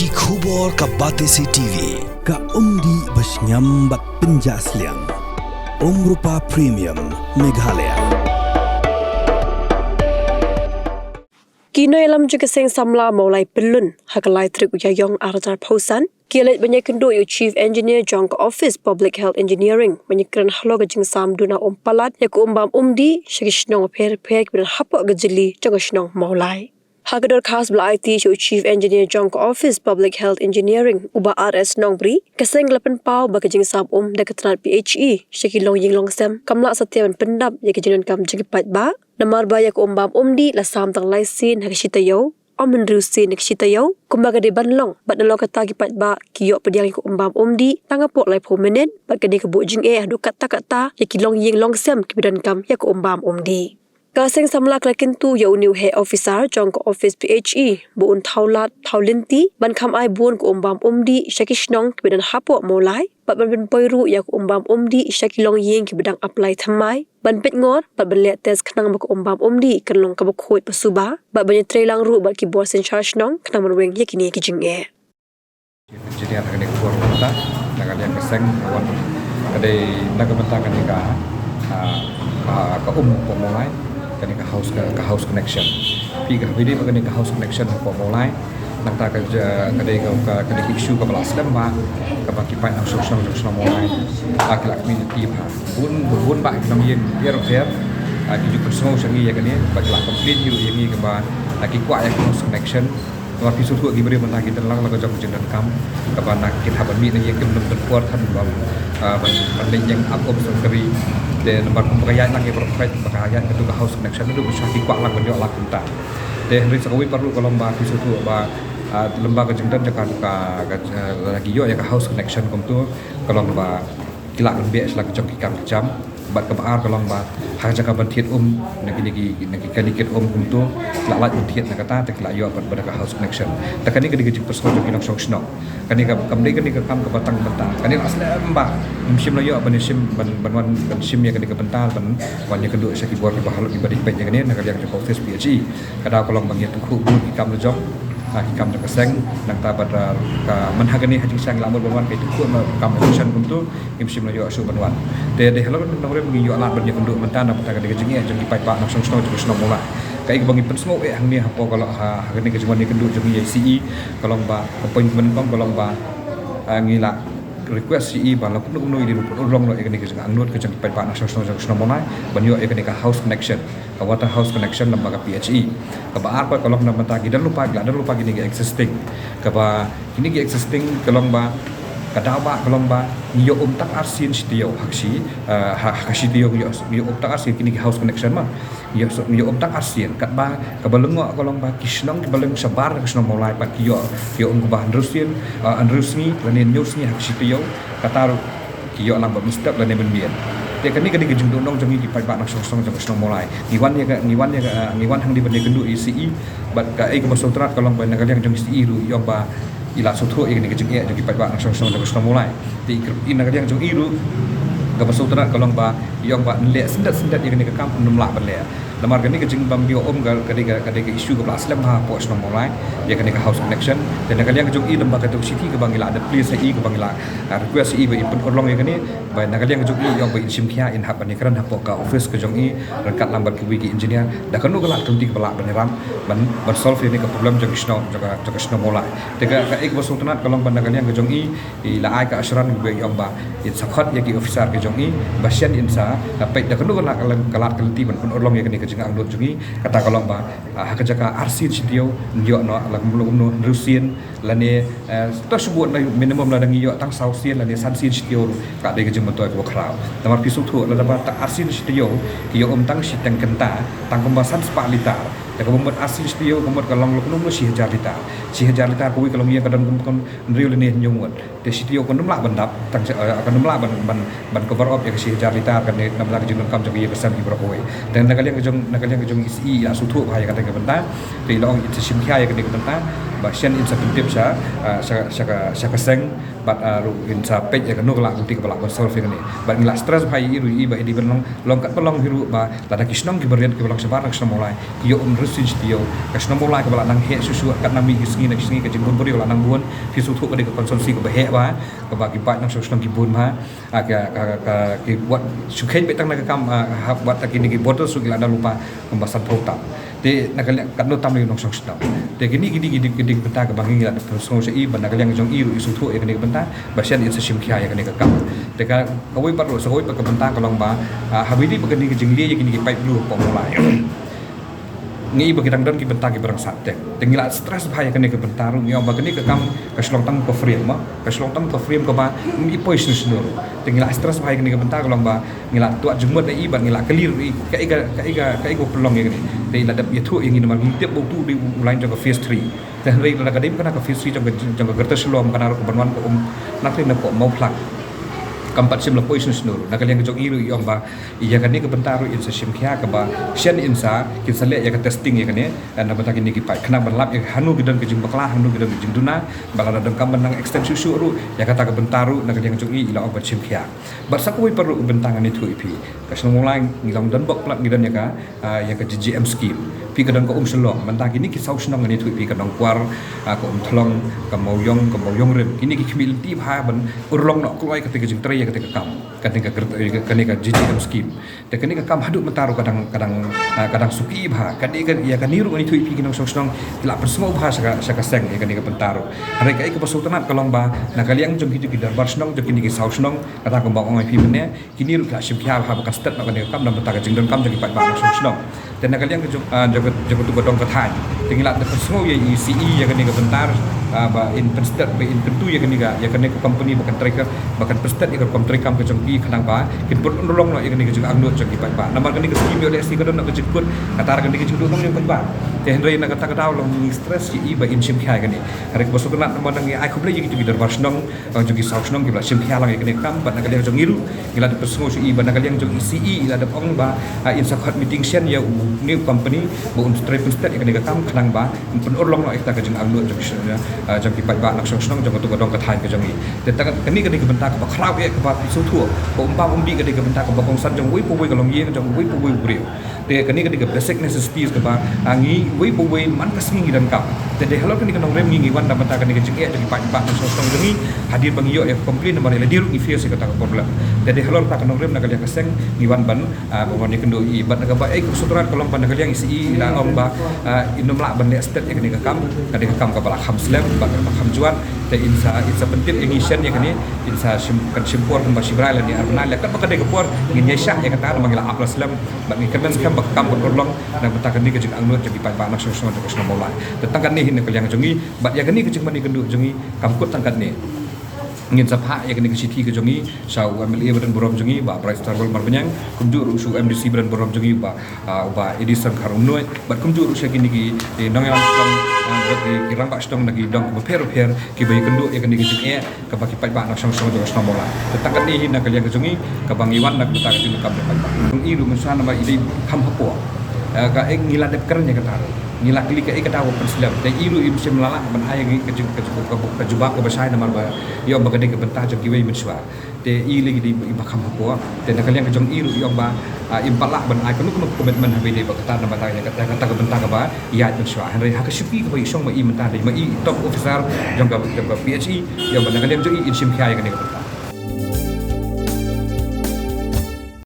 Ki khubor ka Batesi TV. Ka umdi basnyambak penjaslian. Rupa Premium Meghalaya. Kino alam juga seng samla maulai pelun hakalai trik uyayong aratar pausan. Kialet banyak kendo yu Chief Engineer Jangka Office Public Health Engineering menyekran halo gajing sam duna palat yaku umbam umdi syakishnong per kibin hapak gajili jangashnong maulai. Hagador khas bela IT yu Chief Engineer Jangka Office Public Health Engineering uba RS Nongbri keseng lapan pau bagajing sam deketanat PHE syakilong yinglong sem kamla setiawan pendap yakijinan kam jigipat ba namar ba yak umbam umdi la sam tang laisin hakishitayo Omen rusin nakshitayo kumbaga de banlong bat nalo kata gipat ba kiyo pediang ko umbam umdi tangapok lai permanent bat kade ke bujing adu kata yakilong ying long sem kibidan kam yak umbam umdi kaseng samla klakin tu ya new head officer Jangka Office PHE buun thaulat thaulinti ban kam ai buun ko umbam umdi syakishnong kibidan hapok molai bat ban poiru yak umbam umdi syakilong ying kibidang apply thamai ban pet ngor bat belet tes kenang bak umbam umdi kenlong kabakhoit pasuba bat banyak trailang ru bat ki bor sen charge nong kenang merweng yakini kijing jadi anak ini keluar kota nak ada keseng kawan ada nak kebentangan ni ka pemulai kan ka house connection pi ka video kan ka house connection pemulai nak ta kerja kada isu ka belas lembah ka baki pai nang sosong mulai akhlak community pa bun ba nam yin fair di juga semua sangi ya kan ya bagi lah komplain yu yang ni ke ba ki kwa ya house connection Luar bisu tu gibri mentah kita lang lagu jam jendan kam kepada kita haban mi yang kita belum berkuat kan bang banding yang up sendiri dan nomor pemberian lagi berkait pemberian itu ke house connection itu bisa dikuat lang benda lah kita dan hari sekali perlu kalau mbak bisu tu ba lembaga jendan jaga lagi yo ya ke house connection kum tu kalau mbak kilak lebih selagi jokikan jam bat kebaar kalau mbak jaga bantiet nagi kadikit untuk lalat bantiet nak kata tak layu pada house connection tak kani kadi persoalan joki langsung snok kani kadi kam ke batang bentang kani asla mbak sim layu ban sim ban sim ya kadi ke bentar ban yang kedua sakit buat bahalo ibadi pet yang ni nak yang joko office PHE kada kalau bang tu khu kam jok kam nak keseng nak ta pada menhagani hajing sang lamur banwan ke tu kam connection untuk sim layu asu banwan de hello nomor mengi yo alat banyak untuk mentan apa tak ada jengi jengi pai pak langsung snow mula kai bangi pen snow hang ni apa kalau hari ni kejuan ni kenduk jengi CE kalau ba appointment kom kalau ba ngila request CE ba lakup no di long no ikani kejang anut kejang pai pak langsung snow mula banyo ikani ka house connection ka water house connection lembaga PHE ka ba apa kalau nak mentagi dan lupa gini existing ka ba ini existing kalau ba kadawa kelomba niyo tak arsin sitio haksi hakasitio niyo tak arsin kini house connection mah niyo tak arsin kat ba kabalungo kelomba kisnong kabalung sabar kisnong mulai pat kiyo ba andrusin andrusni lanen nyusni haksitio kataru kiyo lang ba mistap lanen benbian dia kani gejung dong jangi ki pai ba nak song kisnong mulai niwan hang di bende kendu ICE bat ka ai ka basotrat kalong ba nagal yang jangi CE ru yo ba ila suthu ini kejeng jadi pai ba langsung mulai di ina yang jong iru ga basutra kalong ba yong ba le sendat yang ni ke kamp numla bale lamar gani kejeng bam bio gal kadika isu ga aslam ha po sno mulai dia kani ke house connection dan nagal yang jong i lembaga tu city ke bangila ada please i ke bangila request i ba input orlong yang ni ba nagal yang jong i yong ba sim khia in hap ni kran hapo ka office ke jong i rekat lambar ke wiki engineer da kanu galak tunti ke balak beneram ban solve ini ke problem jong sno jaga sno mulai tega ka ik basutna kalong bandagal yang jong i ila ai ka asran be yong ba it sakhat yaki officer ke jong i basyan insa pai da kanu galak kalat kelti ban orlong yang ni ke jeng angdut jungi kata kalau ba hakajaka arsin sidio nyo no la mulum no rusin lane to sebut minimum la dangi yo tang sausin lane sansin sidio ka de jeng motor ko krau tamar pisu thu la ba ta arsin sidio ki yo tang sitang kenta tang pembahasan sepak litar da ko membuat arsin sidio membuat kalong lu no 1000 litar ko wi kalong ya kadang kon riu lene nyumut de sidio kon numla bandap tang kon numla ban cover up ya 1000 litar kan ne namla jeng kam jong ye pesan ibro ko dan nagal yang kejong ICE ya suthu bahaya kata ke benda ti long itu sim khia ya ke benda sian insa pentip sya seng bat ru insa pej ya kanu kelak kunti kepala konsol ni bat ngila stress bhai iru i ba di benong longkat pelong hiru ba lada kisnong ki berian ki belong sebar nak mulai yo rusin tio kasno mulai kepala nang he susu kat nami gisngi nak gisngi ke jembun beri kepala nang buon fi su thu ke konsumsi ke he ba ke bagi pat nang sosnong ki bun ma ki buat sukhen betang nak kam buat tak ni ki botol su gila lupa pembahasan protap te nak kat no tam ni nong sosnong te gini benta ke bangi ngila song sei ban nak yang jong iru isu thu e ke benta basian in sim khia ya ke kam te ka kawai par ro soi pa ke benta kalong ba habidi pa ke ni jingli ya gini ki pipe blue po mulai ngi bagi dang don ki benta ki barang satek tengila stress bahaya kene ke bentaru ngi ba kene ke kam ke slongtang ko frame ma ke slongtang ko frame ko ba mi pois nusnur tengila stress bahaya kene ke benta ko ba ngila tuat jumut ai ba ngila kelir ka iga pelong ya kene te ila dap yathu ngi nomor ngi tiap tu di lain jaga phase 3 dan rei la kadai kana ka phase 3 jaga gerta slom kana ko banwan ko nak na ko mau plak kampat sim la poison snur nak yang jong iru yom ba iya kan ni ke bentaru insa sim khia ka ba sian insa kin sale ya ka testing ya kan ni dan bata kini ki pai kena berlap ya hanu gidan ke jing bakla hanu gidan ke jing duna bala dan kam nang extend susu ru ya kata ke bentaru nak yang jong i ila obat sim khia bar sakoi perlu bentangan itu ipi ka mulai ngilang dan bok plak gidan ya ka ya ka GGM scheme pi kadang ko selong mentang kini ki sau senong ni tu pi kadang kuar ko thlong ka moyong rem kini ki khmil ti bha ban urlong nok kloi ka te jing tre ya ketika kam ketika GGM scheme te ketika kam haduk mentaru kadang suki bha ketika ya kaniru ni tu pi kinong sosnong la persmo bha saka seng ya ketika mentaru hari kai ke pesultanat kalong ba na kaliang jong hidu ki darbar snong jong kini ki sau snong kata ko ba ong pi mene kini ru ka sim khia bha ka stat nak ketika kam dan betaka jing don kam jong ki pat ba snong dan na kaliang jaga tu godong kathai tinggal ada persmo ya ECE ya ketika bentar ba in penstat ba in tentu ya kenika company bahkan tracker bahkan penstat ya kom trikam ke jongki kanang ba kin pun nolong no ya kenika jong angno jongki pat ba nama kenika scheme oleh si kadon nak jekut katar kenika jong dong yang pat ba te hendrai nak kata kata long stress ki ba in sim khai kani hari bosu kena nama nang ai khoble gitu bidar barsnong jongki sausnong ki ba sim khai lang ya kenika kam ba nak kalian jong iru ila de persmo si ba nak kalian jong ECE ila de ong ba in sakhat meeting sian ya new company bo un penstat ya kenika kam kanang ba pun urlong no ekta ke jong angno jong ki pat ba nak sausnong jong tu godong kathai ke jong i te tak kenika bentak ba khrau ya ba pisu thua ko umbi ke de bentak ba kongsan jong wi pu wi kalong ye jong wi pu wi brio te kenika basic necessities ke ba angi wi pu wi man kasngi dan kap te de halok kenika nong rem ngi wan da bentak kenika jong e jong pat sausnong jong i hadir bang yo ya komplain nomor le diru ifio se kata problem te de halok tak nong rem nak kalian keseng ngi wan ban ba ni kendo i bat nak ba kesuturan kolom pan kalian isi ila om ba inom la ban le state ya kenika kam ka bala kham slam ba kham juan te insa penting ingisan ya kani insa simpor kembali Sibral ni arnal kan bakade kepor ngin yesha ya kata manggil aplas lam bak ni kan skam bak kam berlong dan betakan ni ke jeng angno jadi pai banak sosno de sosno mola tetangkan ni hin ke yang jongi bak ya kani ke jeng mani kendu jongi kamkut tangkat ni ngin sapha ya kani ke city ke jongi sau MLA badan borom jongi ba price travel marbenyang kumju rusu MDC badan borom jongi ba edison karunoi bat kumju rusu kini ki nong yang kirang pak stong lagi dong per ki bayi kendu ya kani ke jongi ke baki pai banak sosno de sosno mola tetangkan ni hin ke yang jongi ke bangiwan nak betak ke kam pai ba iru mesana ba ide kam hapo ka ngila dep kernya kata ngila kili ka ikata wa perslam dan iru im sim lala ban ay ke jubak ke basai namar ba yo ba kade ke bentah jong kiwei menswa te i lagi di bakam hapo te nak kalian ke jong iru yo ba impalak ban ay kanu komitmen habe de ba kata nama kata ke bentah ba ya menswa henry ha ke shupi ke ba isong ba i mentah de ma i top officer jong ka PHE yo ba nak kalian jong i sim khai ke ne